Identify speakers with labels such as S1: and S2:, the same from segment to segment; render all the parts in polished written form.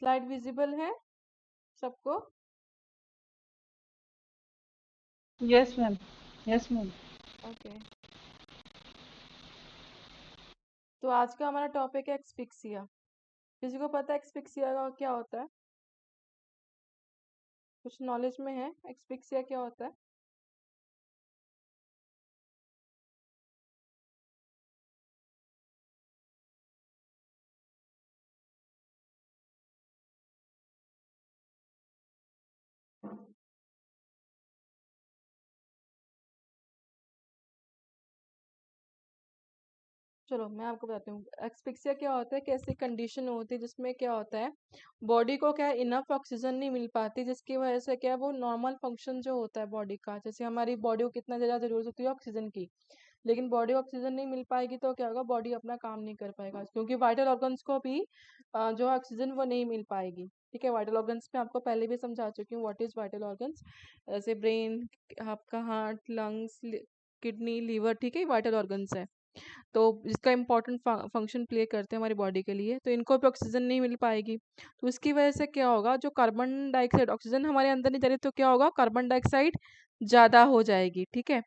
S1: Slide visible है सबको?
S2: Yes ma'am. Yes ma'am.
S1: Okay, तो आज का हमारा टॉपिक है एक्सफिक्सिया। किसी को पता है एक्सफिक्सिया का क्या होता है? कुछ नॉलेज में है एक्सफिक्सिया क्या होता है? चलो मैं आपको बताती हूँ एक्सफिक्सिया क्या होता है। कैसी कंडीशन होती है जिसमें क्या होता है, बॉडी को क्या है इनफ ऑक्सीजन नहीं मिल पाती, जिसकी वजह से क्या है वो नॉर्मल फंक्शन जो होता है बॉडी का, जैसे हमारी बॉडी को कितना ज़्यादा जरूरत होती है ऑक्सीजन की, लेकिन बॉडी को ऑक्सीजन नहीं मिल पाएगी तो क्या होगा, बॉडी अपना काम नहीं कर पाएगा, क्योंकि वाइटल ऑर्गन्स को भी जो ऑक्सीजन वो नहीं मिल पाएगी। ठीक है, वाइटल ऑर्गन्स में आपको पहले भी समझा चुकी हूँ व्हाट इज वाइटल ऑर्गन्स। जैसे ब्रेन, आपका हार्ट, लंग्स, किडनी, लीवर, ठीक है, वाइटल ऑर्गन्स है। तो इसका इम्पोर्टेंट फंक्शन प्ले करते हैं हमारी बॉडी के लिए, तो इनको भी ऑक्सीजन नहीं मिल पाएगी। तो इसकी वजह से क्या होगा, जो कार्बन डाइऑक्साइड, ऑक्सीजन हमारे अंदर नहीं जा रही तो क्या होगा, कार्बन डाइऑक्साइड ज़्यादा हो जाएगी। ठीक है,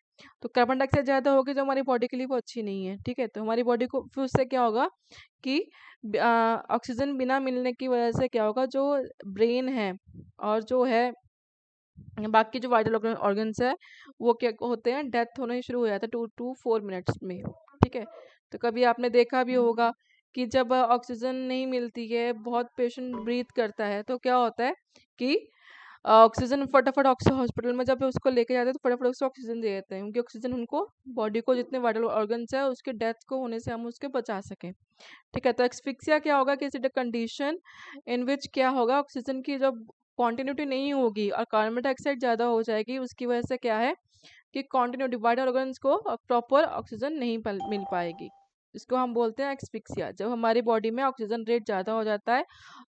S1: तो कार्बन डाइऑक्साइड ज़्यादा होगी जो हमारी बॉडी के लिए वो अच्छी नहीं है। ठीक है, तो हमारी बॉडी को फिर उससे क्या होगा कि ऑक्सीजन बिना मिलने की वजह से क्या होगा, जो ब्रेन है और जो है बाकी जो वाइटल ऑर्गन्स है वो क्या होते हैं, डेथ होना ही शुरू हो जाता है 2 to 4 मिनट्स में। ठीक है, तो कभी आपने देखा भी होगा कि जब ऑक्सीजन नहीं मिलती है, बहुत पेशेंट ब्रीथ करता है तो क्या होता है कि ऑक्सीजन फटाफट हॉस्पिटल में जब उसको लेके जाते हैं तो फटाफट उसको ऑक्सीजन दे देते हैं, क्योंकि ऑक्सीजन उनको बॉडी को जितने वाइटल ऑर्गन्स है उसके डेथ को होने से हम उसके बचा सकें। ठीक है, तो एक्सफिक्सिया क्या होगा कि इट कंडीशन इन विच क्या होगा, ऑक्सीजन की जब कॉन्टिन्यूटी नहीं होगी और कार्बन डाइऑक्साइड ज़्यादा हो जाएगी, उसकी वजह से क्या है कि कॉन्टिन्यूटी वाइटल ऑर्गन्स को प्रॉपर ऑक्सीजन नहीं मिल पाएगी। इसको हम बोलते हैं एक्सफिक्सिया। जब हमारी बॉडी में ऑक्सीजन रेट ज़्यादा हो जाता है,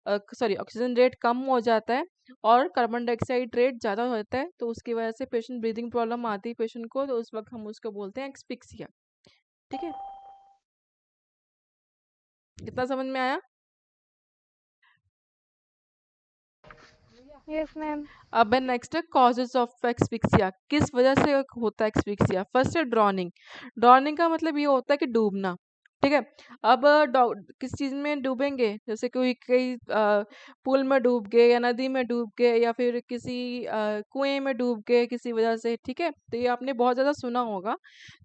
S1: सॉरी ऑक्सीजन रेट कम हो जाता है और कार्बन डाइऑक्साइड रेट ज़्यादा हो जाता है, तो उसकी वजह से पेशेंट ब्रीदिंग प्रॉब्लम आती है पेशेंट को, तो उस वक्त हम उसको बोलते हैं एक्सफिक्सिया। ठीक है, कितना समझ में आया?
S2: Yes ma'am.
S1: अब है नेक्स्ट है कॉजेज ऑफ एक्सफिक्सिया। किस वजह से होता है एक्सफिक्सिया? फर्स्ट है ड्रॉनिंग। ड्रॉनिंग का मतलब ये होता है कि डूबना। ठीक है, अब किस चीज में डूबेंगे, जैसे कोई कई पुल में डूब गए या नदी में डूब गए या फिर किसी कुएं में डूब गए किसी वजह से। ठीक है, तो ये आपने बहुत ज्यादा सुना होगा।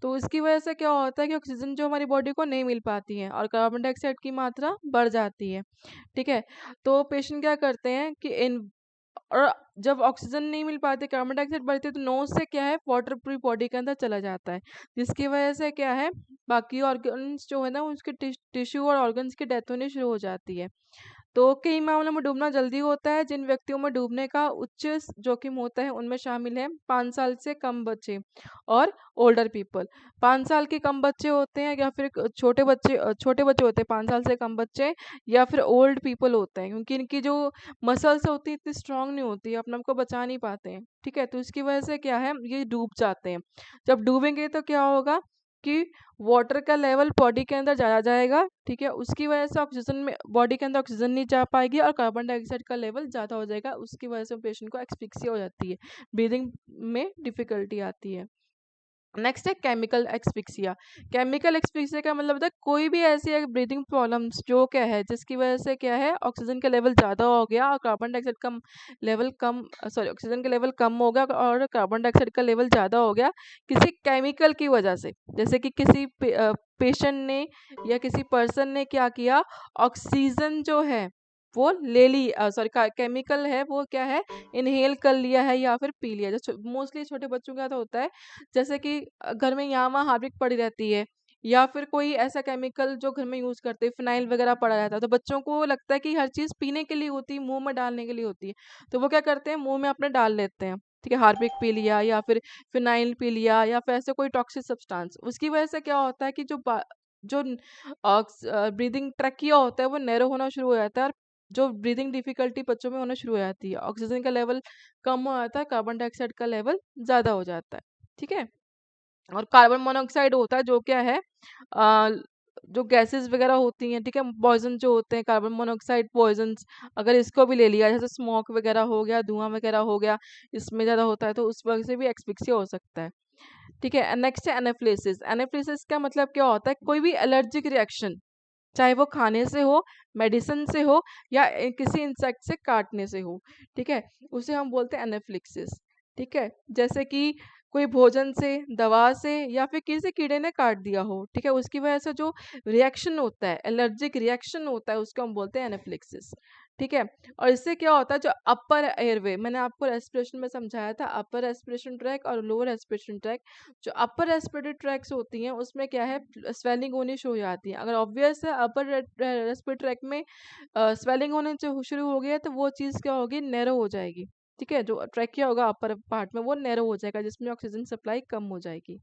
S1: तो इसकी वजह से क्या होता है कि ऑक्सीजन जो हमारी बॉडी को नहीं मिल पाती है और कार्बन डाइऑक्साइड की मात्रा बढ़ जाती है। ठीक है, तो पेशेंट क्या करते हैं कि इन और जब ऑक्सीजन नहीं मिल पाती, कार्बन डाइऑक्साइड बढ़ती है, तो नोज से क्या है वाटर पूरी बॉडी के अंदर चला जाता है, जिसकी वजह से क्या है बाकी ऑर्गन्स जो है ना उसके टिश्यू और ऑर्गन्स की डेथ होनी शुरू हो जाती है। तो कई मामलों में डूबना जल्दी होता है। जिन व्यक्तियों में डूबने का उच्च जोखिम होता है उनमें शामिल है 5 साल से कम बच्चे और ओल्डर पीपल। 5 साल के कम बच्चे होते हैं या फिर छोटे बच्चे होते हैं 5 साल से कम बच्चे, या फिर ओल्ड पीपल होते हैं, क्योंकि इनकी जो मसल्स होती है इतनी स्ट्रांग नहीं होती, अपने आप को बचा नहीं पाते हैं। ठीक है, तो इसकी वजह से क्या है ये डूब जाते हैं। जब डूबेंगे तो क्या होगा कि वाटर का लेवल बॉडी के अंदर जाया जाएगा। ठीक है, उसकी वजह से ऑक्सीजन में बॉडी के अंदर ऑक्सीजन नहीं जा पाएगी और कार्बन डाइऑक्साइड का लेवल ज़्यादा हो जाएगा, उसकी वजह से पेशेंट को एक्सफिक्सिया हो जाती है, ब्रीदिंग में डिफिकल्टी आती है। नेक्स्ट है केमिकल एक्सफिक्सिया। केमिकल एक्सफिक्सिया का मतलब होता है कोई भी ऐसी ब्रीदिंग प्रॉब्लम्स जो क्या है जिसकी वजह से क्या है ऑक्सीजन का लेवल ज़्यादा हो गया और कार्बन डाइऑक्साइड का लेवल कम, सॉरी ऑक्सीजन का लेवल कम हो गया और कार्बन डाइऑक्साइड का लेवल ज़्यादा हो गया किसी केमिकल की वजह से। जैसे कि किसी पेशेंट ने या किसी पर्सन ने क्या किया, ऑक्सीजन जो है वो ले ली, सॉरी केमिकल है वो क्या है इनहेल कर लिया है या फिर पी लिया। जो मोस्टली छोटे बच्चों का तो होता है, जैसे कि घर में यहाँ वहाँ हार्पिक पड़ी रहती है या फिर कोई ऐसा केमिकल जो घर में यूज करते हैं, फिनाइल वगैरह पड़ा रहता है, तो बच्चों को लगता है कि हर चीज पीने के लिए होती है, मुंह में डालने के लिए होती है, तो वो क्या करते हैं मुंह में अपने डाल लेते हैं। ठीक है, हार्पिक पी लिया या फिर फिनाइल पी लिया या फिर ऐसे कोई टॉक्सिक सब्सटेंस, उसकी वजह से क्या होता है कि जो ब्रीदिंग ट्रकिया होता है वो नैरो होना शुरू हो जाता है और जो ब्रीदिंग डिफिकल्टी बच्चों में होना शुरू हो जाती है, ऑक्सीजन का लेवल कम हो जाता है, कार्बन डाइऑक्साइड का लेवल ज़्यादा हो जाता है। ठीक है, और कार्बन मोनोऑक्साइड होता है जो क्या है जो गैसेस वगैरह होती हैं, ठीक है, पॉइजन जो होते हैं, कार्बन मोनोऑक्साइड पॉइजन, अगर इसको भी ले लिया, जैसे स्मोक वगैरह हो गया, धुआं वगैरह हो गया, इसमें ज़्यादा होता है तो उस वजह से भी एक्सफिक्सिया हो सकता है। ठीक है, नेक्स्ट है एनाफ्लिसिस। एनाफ्लिसिस का मतलब क्या होता है, कोई भी एलर्जिक रिएक्शन, चाहे वो खाने से हो, मेडिसिन से हो, या किसी इंसेक्ट से काटने से हो, ठीक है, उसे हम बोलते हैं एनाफ्लिक्सिस। ठीक है, जैसे कि कोई भोजन से, दवा से, या फिर किसी कीड़े ने काट दिया हो, ठीक है, उसकी वजह से जो रिएक्शन होता है, एलर्जिक रिएक्शन होता है, उसको हम बोलते हैं एनाफ्लिक्सिस। ठीक है, और इससे क्या होता है, जो अपर एयरवे, मैंने आपको रेस्पिरेशन में समझाया था, अपर रेस्पिरेशन ट्रैक और लोअर रेस्पिरेशन ट्रैक। जो अपर रेस्पिरेटरी ट्रैक्स होती हैं उसमें क्या है, स्वेलिंग होनी शुरू हो जाती है। अगर ऑब्वियस है अपर रेस्पिरेटरी ट्रैक में स्वेलिंग होने जो शुरू हो गया है, तो वो चीज़ क्या होगी, नैरो हो जाएगी। ठीक है, जो ट्रैकिया होगा अपर पार्ट में वो नैरो हो जाएगा, जिसमें ऑक्सीजन सप्लाई कम हो जाएगी।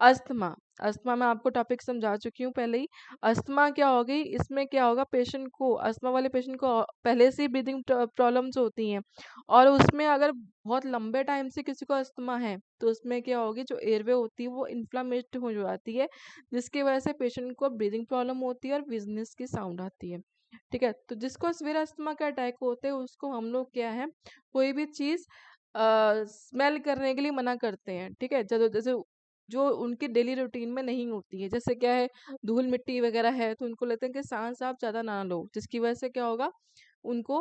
S1: अस्थमा। अस्थमा मैं आपको टॉपिक समझा चुकी हूँ पहले ही। अस्थमा क्या होगी, इसमें क्या होगा, पेशेंट को, अस्थमा वाले पेशेंट को पहले से ही ब्रीदिंग प्रॉब्लम्स होती हैं, और उसमें अगर बहुत लंबे टाइम से किसी को अस्थमा है, तो उसमें क्या होगी, जो एयरवे होती है वो इन्फ्लामेट हो जाती है, जिसकी वजह से पेशेंट को ब्रीदिंग प्रॉब्लम होती है और विजनेस की साउंड आती है। ठीक है, तो जिसको सिवियर अस्थमा का अटैक होते हैं उसको हम लोग क्या है, कोई भी चीज़ स्मेल करने के लिए मना करते हैं। ठीक है, जैसे जैसे जो उनकी डेली रूटीन में नहीं होती है, जैसे क्या है, धूल मिट्टी वगैरह है, तो उनको लगता है कि सांस आप ज़्यादा ना लो, जिसकी वजह से क्या होगा, उनको,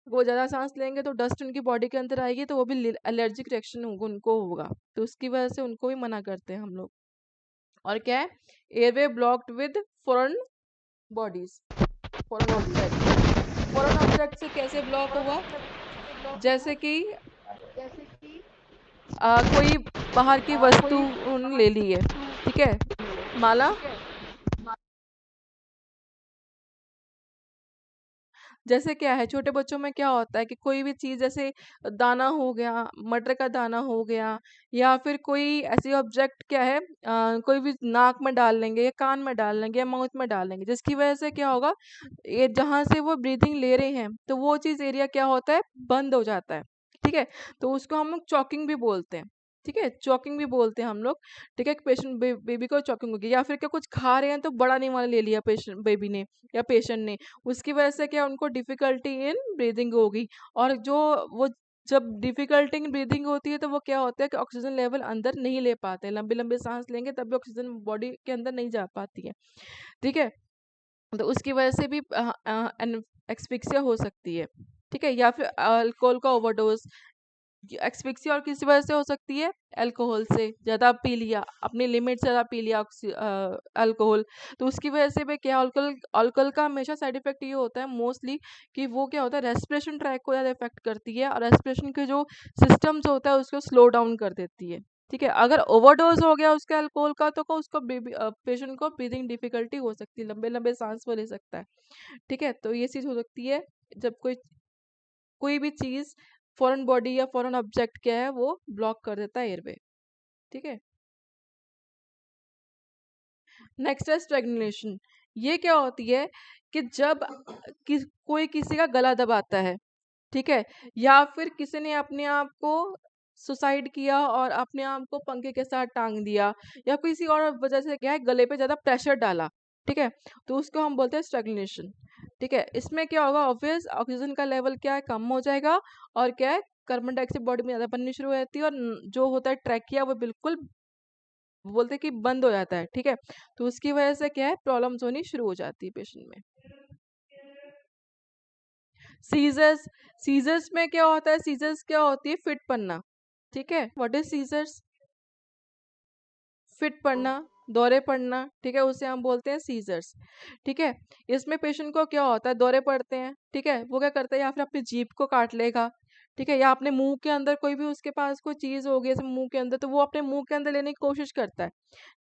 S1: वो ज़्यादा सांस लेंगे तो डस्ट उनकी बॉडी के अंदर आएगी, तो वो भी एलर्जिक रिएक्शन होगा, उनको होगा, तो उसकी वजह से उनको भी मना करते हैं हम लोग। और क्या है, airway blocked with foreign bodies, foreign object. Foreign object से कैसे ब्लॉक हुआ, जैसे कि कोई बाहर की वस्तु उन्होंने ले ली है, ठीक है, माला, जैसे क्या है, छोटे बच्चों में क्या होता है कि कोई भी चीज़, जैसे दाना हो गया, मटर का दाना हो गया, या फिर कोई ऐसी ऑब्जेक्ट क्या है, कोई भी नाक में डाल लेंगे या कान में डाल लेंगे या माउथ में डाल लेंगे, जिसकी वजह से क्या होगा, ये जहाँ से वो ब्रीदिंग ले रहे हैं, तो वो चीज़ एरिया क्या होता है, बंद हो जाता है। ठीक है, तो उसको हम लोग चॉकिंग भी बोलते हैं। ठीक है, चॉकिंग भी बोलते हैं हम लोग। ठीक है, पेशेंट बेबी को चॉकिंग होगी, या फिर क्या कुछ खा रहे हैं तो बड़ा नहीं वाला ले लिया पेशेंट, बेबी ने या पेशेंट ने, उसकी वजह से क्या उनको डिफिकल्टी इन ब्रीदिंग होगी। और जो वो, जब डिफिकल्टी इन ब्रीदिंग होती है, तो वो क्या होता है कि ऑक्सीजन लेवल अंदर नहीं ले पाते, लंबी लंबी सांस लेंगे तब भी ऑक्सीजन बॉडी के अंदर नहीं जा पाती है। ठीक है, तो उसकी वजह से भी एक्सफिक्सिया हो सकती है। ठीक है, या फिर अल्कोहल का ओवरडोज। एक्सफिक्सिया और किसी वजह से हो सकती है, अल्कोहल से ज़्यादा पी लिया, अपनी लिमिट से ज़्यादा पी लिया अल्कोहल, तो उसकी वजह से भी क्या, अल्कोहल, अल्कोहल का हमेशा साइड इफेक्ट ये होता है मोस्टली, कि वो क्या होता है, रेस्पिरेशन ट्रैक को ज़्यादा इफेक्ट करती है, और रेस्पिरेशन के जो सिस्टम्स होता है उसको स्लो डाउन कर देती है। ठीक है, अगर ओवरडोज हो गया उसके अल्कोहल का, तो उसको पेशेंट को ब्रीदिंग डिफिकल्टी हो सकती है, लंबे लंबे सांस वो ले सकता है। ठीक है, तो ये चीज़ हो सकती है जब कोई कोई भी चीज़, फॉरेन बॉडी या फॉरेन ऑब्जेक्ट क्या है, वो ब्लॉक कर देता है एयरवे। ठीक है, नेक्स्ट है स्ट्रेगनेशन। ये क्या होती है कि जब कोई किसी का गला दबाता है, ठीक है, या फिर किसी ने अपने आप को सुसाइड किया और अपने आप को पंखे के साथ टांग दिया, या किसी और वजह से क्या है, गले पे ज़्यादा प्रेशर डाला, ठीक है, तो उसको हम बोलते हैं स्ट्रगनेशन। ठीक है, इसमें क्या होगा, ऑब्वियस ऑक्सीजन का लेवल क्या है, कम हो जाएगा, और क्या है, कार्बन डाइऑक्साइड बॉडी में ज़्यादा बननी शुरू हो जाती है, और जो होता है ट्रैकिया वो बिल्कुल, बोलते हैं कि बंद हो जाता है। ठीक है, तो उसकी वजह से क्या है, प्रॉब्लम्स होनी शुरू हो जाती है पेशेंट में। सीजर्स। सीजर्स में क्या होता है, सीजर्स क्या होती है, फिट पड़ना। ठीक है, व्हाट इज सीजर्स, फिट पड़ना, दौरे पड़ना, ठीक है, उसे हम बोलते हैं सीजर्स। ठीक है, इसमें पेशेंट को क्या होता है, दौरे पड़ते हैं, ठीक है, वो क्या करता है, या फिर अपनी जीभ को काट लेगा, ठीक है, या अपने मुंह के अंदर कोई भी उसके पास कोई चीज होगी जैसे मुंह के अंदर, तो वो अपने मुंह के अंदर लेने की कोशिश करता है।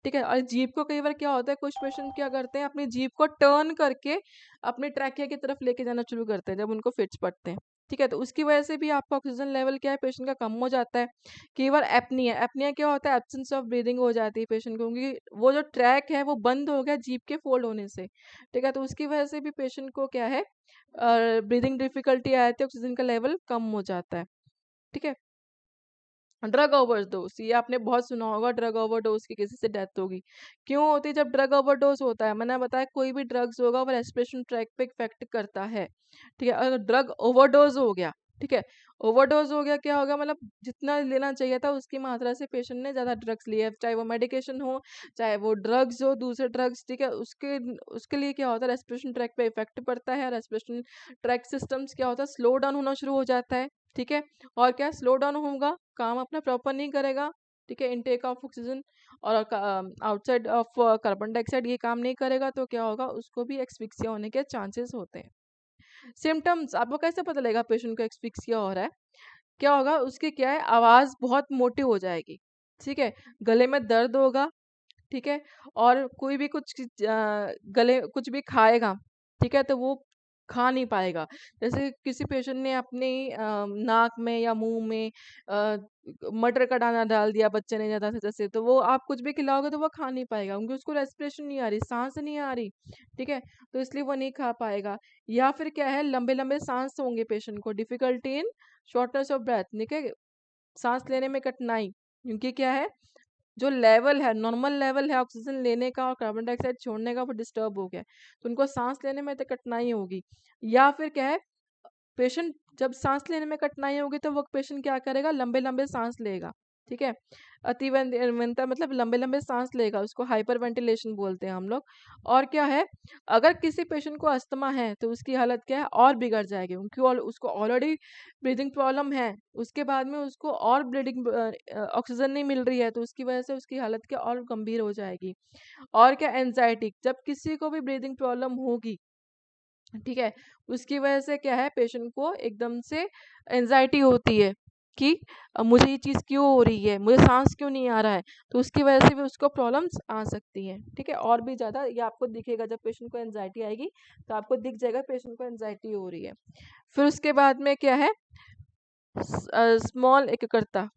S1: ठीक है, और जीभ को कई बार क्या होता है, कुछ पेशेंट क्या करते हैं, अपनी जीभ को टर्न करके अपने ट्रैकिया की तरफ लेके जाना शुरू करते हैं जब उनको फिट्स पड़ते हैं। ठीक है, तो उसकी वजह से भी आपका ऑक्सीजन लेवल क्या है, पेशेंट का कम हो जाता है। कई बार एपनिया, एपनिया क्या होता है, एब्सेंस ऑफ ब्रीदिंग हो जाती है पेशेंट को, क्योंकि वो जो ट्रैक है वो बंद हो गया जीभ के फोल्ड होने से। ठीक है, तो उसकी वजह से भी पेशेंट को क्या है, ब्रीदिंग डिफिकल्टी आ जाती है, ऑक्सीजन का लेवल कम हो जाता है। ठीक है, ड्रग ओवरडोज, ये आपने बहुत सुना होगा, ड्रग ओवरडोज की किसी से डेथ होगी। क्यों होती है? जब ड्रग ओवरडोज होता है, मैंने बताया कोई भी ड्रग्स होगा वो रेस्पिरेशन ट्रैक पे इफेक्ट करता है। ठीक है, अगर ड्रग ओवरडोज हो गया, ठीक है, ओवरडोज हो गया क्या होगा, मतलब जितना लेना चाहिए था उसकी मात्रा से पेशेंट ने ज्यादा ड्रग्स लिए, चाहे वो मेडिकेशन हो चाहे वो ड्रग्स हो, दूसरे ड्रग्स, ठीक है, उसके उसके लिए क्या होता है, रेस्पिरेशन ट्रैक पे इफेक्ट पड़ता है, रेस्पिरेशन ट्रैक सिस्टम्स क्या होता है, स्लो डाउन होना शुरू हो जाता है। ठीक है, और क्या स्लो डाउन होगा, काम अपना प्रॉपर नहीं करेगा। ठीक है, इनटेक ऑफ ऑक्सीजन और आउटसाइड ऑफ कार्बन डाइऑक्साइड ये काम नहीं करेगा, तो क्या होगा, उसको भी एक्सफिक्सिया होने के चांसेस होते हैं। सिम्टम्स आपको कैसे पता लगेगा पेशेंट को एक्सफिक्सिया हो रहा है? क्या होगा, उसकी क्या है, आवाज बहुत मोटी हो जाएगी। ठीक है, गले में दर्द होगा। ठीक है, और कोई भी कुछ गले कुछ भी खाएगा, ठीक है, तो वो खा नहीं पाएगा। जैसे किसी पेशेंट ने अपनी नाक में या मुंह में अ, मटर का दाना डाल दिया बच्चे ने ज्यादा से, जैसे तो वो आप कुछ भी खिलाओगे तो वो खा नहीं पाएगा, क्योंकि उसको रेस्पिरेशन नहीं आ रही, सांस नहीं आ रही। ठीक है, तो इसलिए वो नहीं खा पाएगा। या फिर क्या है, लंबे लंबे सांस होंगे पेशेंट को, difficulty in shortness of breath, ठीक है, सांस लेने में कठिनाई, क्योंकि क्या है, जो लेवल है, नॉर्मल लेवल है ऑक्सीजन लेने का और कार्बन डाइऑक्साइड छोड़ने का, वो डिस्टर्ब हो गया है, तो उनको सांस लेने में तो कठिनाई होगी। या फिर क्या है, पेशेंट जब सांस लेने में कठिनाई होगी तो वो पेशेंट क्या करेगा, लंबे लंबे सांस लेगा। ठीक है, अतिवेंता मतलब लंबे लंबे सांस लेगा, उसको हाइपर वेंटिलेशन बोलते हैं हम लोग। और क्या है, अगर किसी पेशेंट को अस्थमा है तो उसकी हालत क्या है, और बिगड़ जाएगी, क्योंकि उसको ऑलरेडी ब्रीदिंग प्रॉब्लम है, उसके बाद में उसको और ब्रीदिंग ऑक्सीजन नहीं मिल रही है, तो उसकी वजह से उसकी हालत क्या और गंभीर हो जाएगी। और क्या, एंजाइटी, जब किसी को भी ब्रीदिंग प्रॉब्लम होगी, ठीक है, उसकी वजह से क्या है, पेशेंट को एकदम से एंजाइटी होती है कि मुझे ये चीज़ क्यों हो रही है, मुझे सांस क्यों नहीं आ रहा है, तो उसकी वजह से भी उसको प्रॉब्लम्स आ सकती हैं। ठीक है, और भी ज़्यादा ये आपको दिखेगा, जब पेशेंट को एंजाइटी आएगी तो आपको दिख जाएगा पेशेंट को एंजाइटी हो रही है। फिर उसके बाद में क्या है, स्मॉल एककरता।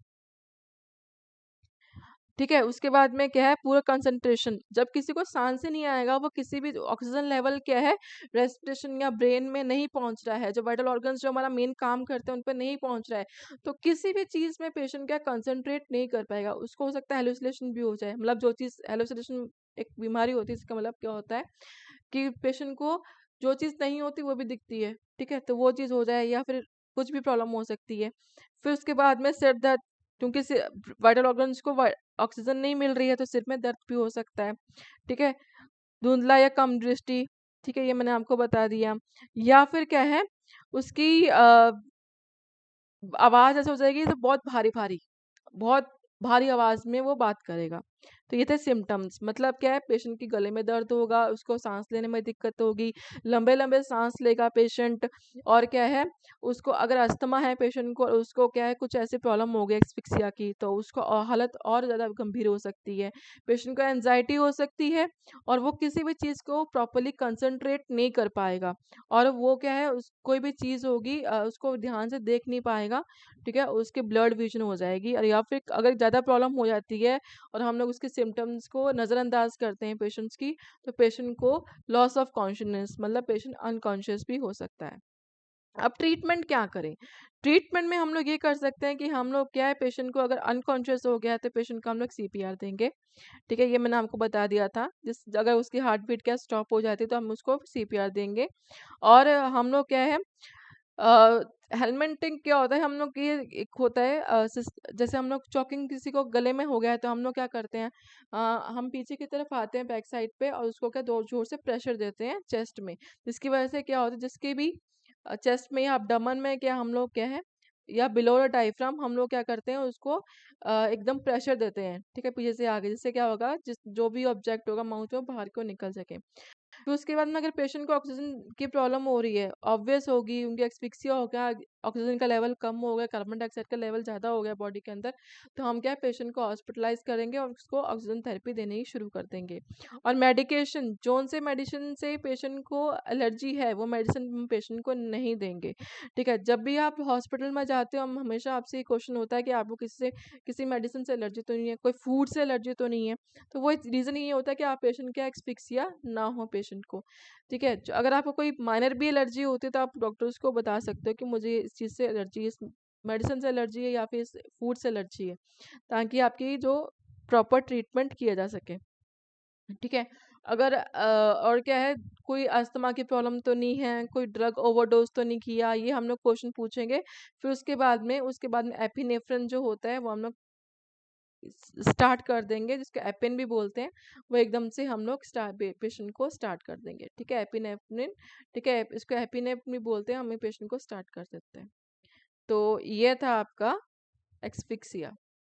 S1: ठीक है, उसके बाद में क्या है, पूरा कंसंट्रेशन, जब किसी को सांस ही नहीं आएगा, वो किसी भी ऑक्सीजन लेवल क्या है, रेस्पिरेशन या ब्रेन में नहीं पहुंच रहा है, जो वाइटल ऑर्गन्स जो हमारा मेन काम करते हैं उन पर नहीं पहुंच रहा है, तो किसी भी चीज में पेशेंट क्या कंसंट्रेट नहीं कर पाएगा, उसको हो सकता है हेलुसिनेशन भी हो जाए। मतलब जो चीज हेलुसिनेशन एक बीमारी होती है, इसका मतलब क्या होता है कि पेशेंट को जो चीज नहीं होती वो भी दिखती है। ठीक है, तो वो चीज हो जाए, या फिर कुछ भी प्रॉब्लम हो सकती है। फिर उसके बाद में सिर दर्द, क्योंकि वाइटल ऑर्गन्स को ऑक्सीजन नहीं मिल रही है, तो सिर में दर्द भी हो सकता है। ठीक है, धुंधला या कम दृष्टि, ठीक है, ये मैंने आपको बता दिया। या फिर क्या है, उसकी आवाज ऐसे हो जाएगी तो बहुत भारी भारी, बहुत भारी आवाज में वो बात करेगा। तो ये थे सिम्टम्स, मतलब क्या है, पेशेंट की गले में दर्द होगा, उसको सांस लेने में दिक्कत होगी, लंबे लंबे सांस लेगा पेशेंट। और क्या है, उसको अगर अस्थमा है पेशेंट को, उसको क्या है, कुछ ऐसी प्रॉब्लम हो गई एक्सफिक्सिया की, तो उसको हालत और ज़्यादा गंभीर हो सकती है। पेशेंट को एनजाइटी हो सकती है, और वो किसी भी चीज़ को प्रॉपरली कंसंट्रेट नहीं कर पाएगा, और वो क्या है, कोई भी चीज़ होगी उसको ध्यान से देख नहीं पाएगा। ठीक है, उसके ब्लड विजन हो जाएगी, और या फिर अगर ज़्यादा प्रॉब्लम हो जाती है और हम लोग उसके सिम्टम्स को नज़रअंदाज करते हैं पेशेंट्स की, तो पेशेंट को लॉस ऑफ कॉन्शियसनेस, मतलब पेशेंट अनकॉन्शियस भी हो सकता है। अब ट्रीटमेंट क्या करें? ट्रीटमेंट में हम लोग ये कर सकते हैं कि हम लोग क्या है, पेशेंट को अगर अनकॉन्शियस हो गया है तो पेशेंट को हम लोग सीपीआर देंगे। ठीक है, ये मैंने आपको बता दिया था, जिस अगर उसकी हार्ट बीट क्या स्टॉप हो जाती है तो हम उसको सीपीआर देंगे। और हम लोग क्या है, हेलमेटिंग क्या होता है, हम लोग ये एक होता है जैसे हम लोग चॉकिंग किसी को गले में हो गया है तो हम लोग क्या करते हैं, हम पीछे की तरफ आते हैं बैक साइड पे, और उसको क्या जोर जोर से प्रेशर देते हैं चेस्ट में, जिसकी वजह से क्या होता है, जिसके भी चेस्ट में या abdomen में क्या हम लोग क्या है, या बिलो द डायफ्राम हम लोग क्या करते हैं, उसको एकदम प्रेशर देते हैं। ठीक है, पीछे से आगे, जिससे क्या होगा, जिस जो भी ऑब्जेक्ट होगा माउथ में, वो बाहर को निकल सके। फिर उसके बाद में अगर पेशेंट को ऑक्सीजन की प्रॉब्लम हो रही है, ऑब्वियस होगी, उनकी एक्सफिक्सिया हो गया, ऑक्सीजन का लेवल कम हो गया, कार्बन डाइऑक्साइड का लेवल ज़्यादा हो गया बॉडी के अंदर, तो हम क्या पेशेंट को हॉस्पिटलाइज करेंगे और उसको ऑक्सीजन थेरेपी देने ही शुरू कर देंगे। और मेडिकेशन, जोन से मेडिसिन से पेशेंट को एलर्जी है वो मेडिसिन हम पेशेंट को नहीं देंगे। ठीक है, जब भी आप हॉस्पिटल में जाते हो, हम हमेशा आपसे ये क्वेश्चन होता है कि आपको किसी मेडिसिन से एलर्जी तो नहीं है, कोई फूड से एलर्जी तो नहीं है। तो वो रीज़न ये होता है कि आप पेशेंट का एक्सफिक्सिया ना हो पेशेंट को। ठीक है, अगर आपको कोई माइनर भी एलर्जी होती है तो आप डॉक्टर्स को बता सकते हो कि मुझे इस चीज़ से एलर्जी, इस मेडिसिन से एलर्जी है या फिर फूड से एलर्जी है, ताकि आपकी जो प्रॉपर ट्रीटमेंट किया जा सके। ठीक है। अगर और क्या है, कोई अस्थमा की प्रॉब्लम तो नहीं है, कोई ड्रग ओवरडोज तो नहीं किया, ये हम लोग क्वेश्चन पूछेंगे। फिर उसके बाद में एपिनेफ्रिन जो होता है वो हम लोग स्टार्ट कर देंगे, जिसको एपिन भी बोलते हैं। वो एकदम से हम लोग पेशेंट को स्टार्ट कर देंगे। ठीक है, एपिनेफ्रिन। ठीक है, इसको एपिनेफ्रिन भी बोलते हैं, हम पेशेंट को स्टार्ट कर देते हैं। तो ये था आपका एक्सफिक्सिया।